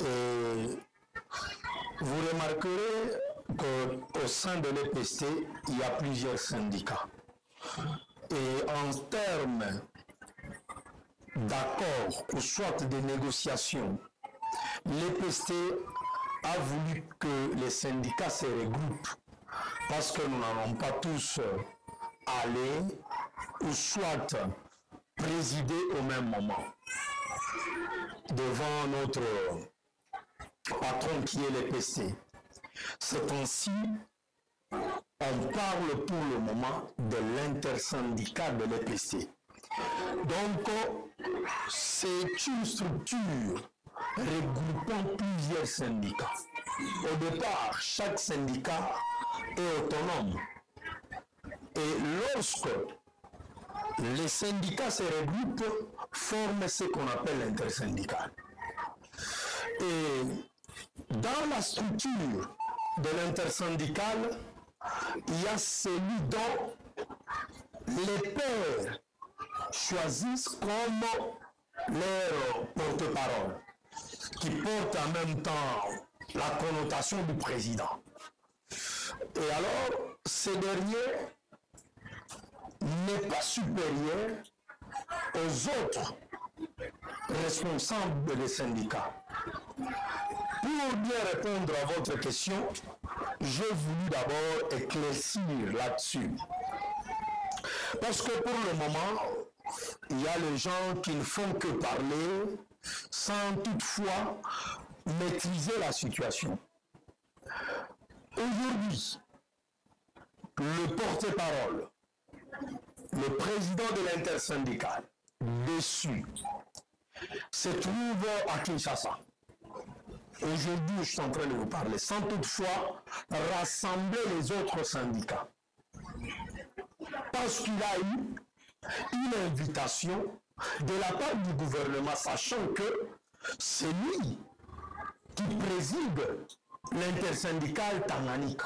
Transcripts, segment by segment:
Et vous remarquerez qu'au sein de l'EPST, il y a plusieurs syndicats. Et en termes d'accord ou soit de négociations, l'EPST a voulu que les syndicats se regroupent parce que nous n'allons pas tous aller ou soit présider au même moment devant notre patron qui est l'EPST. C'est ainsi, on parle pour le moment de l'intersyndicat de l'EPST. Donc, c'est une structure regroupant plusieurs syndicats. Au départ, chaque syndicat est autonome. Et lorsque les syndicats se regroupent, forment ce qu'on appelle l'intersyndical. Et dans la structure de l'intersyndical, il y a celui dont les pairs choisissent comme leur porte-parole, qui porte en même temps la connotation du président. Et alors, ce dernier n'est pas supérieur aux autres responsables des syndicats. Pour bien répondre à votre question, j'ai voulu d'abord éclaircir là-dessus. Parce que pour le moment, il y a les gens qui ne font que parler sans toutefois maîtriser la situation. Aujourd'hui, le porte-parole, le président de l'intersyndicale, déçu, se trouve à Kinshasa. Aujourd'hui, je suis en train de vous parler, sans toutefois rassembler les autres syndicats. Parce qu'il a eu une invitation de la part du gouvernement, sachant que c'est lui qui préside l'intersyndicale Tanganyika.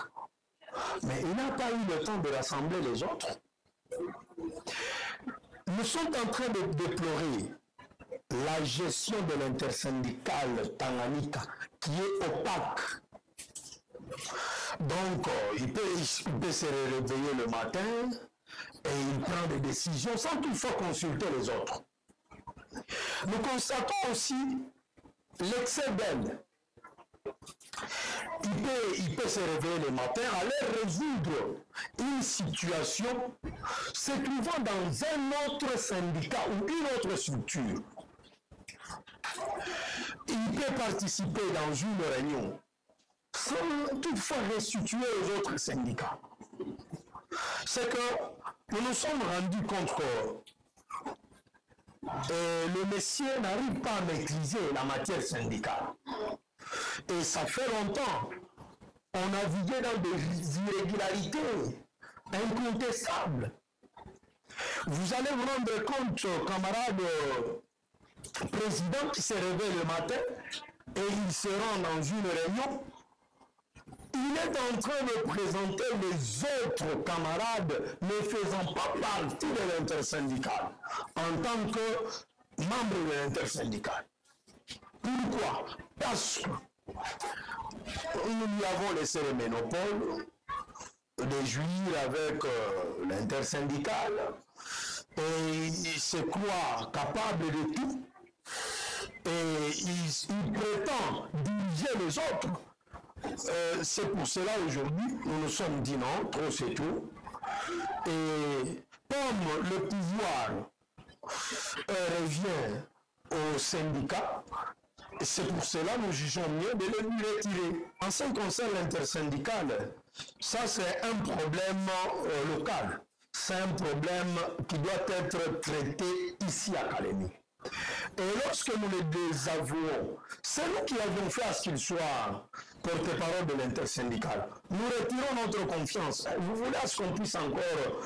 Mais il n'a pas eu le temps de rassembler les autres. Nous sommes en train de déplorer la gestion de l'intersyndicale Tanganyika qui est opaque. Donc, il peut se réveiller le matin et il prend des décisions sans toutefois consulter les autres. Nous constatons aussi l'excès d'aide. Il peut se réveiller le matin, aller résoudre une situation se trouvant dans un autre syndicat ou une autre structure. Il peut participer dans une réunion sans toutefois restituer aux autres syndicats. C'est que nous nous sommes rendus compte que le monsieur n'arrive pas à maîtriser la matière syndicale. Et ça fait longtemps. On a navigué dans des irrégularités incontestables. Vous allez vous rendre compte, camarade président qui se réveille le matin et il se rend dans une réunion. Il est en train de présenter les autres camarades ne faisant pas partie de l'intersyndicale en tant que membre de l'intersyndicale. Pourquoi? Parce que nous lui avons laissé le monopole de jouir avec l'intersyndicale et il se croit capable de tout et il prétend diriger les autres. C'est pour cela aujourd'hui nous nous sommes dit non, trop c'est tout. Et comme le pouvoir revient au syndicat, c'est pour cela que nous jugeons mieux de le lui retirer. En ce qui concerne l'intersyndicale, ça c'est un problème local. C'est un problème qui doit être traité ici à Kalemi. Et lorsque nous le désavouons, c'est nous qui avons fait à ce qu'il soit porte-parole de l'intersyndicale. Nous retirons notre confiance. Vous voulez à ce qu'on puisse encore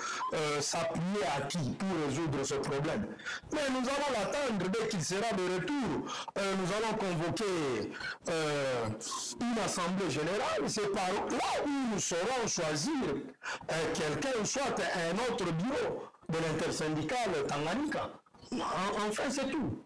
s'appuyer à qui pour résoudre ce problème? Mais nous allons l'attendre dès qu'il sera de retour. Nous allons convoquer une assemblée générale. C'est par là où nous saurons choisir quelqu'un, soit un autre bureau de l'intersyndicale Tanganyika. Enfin, c'est tout.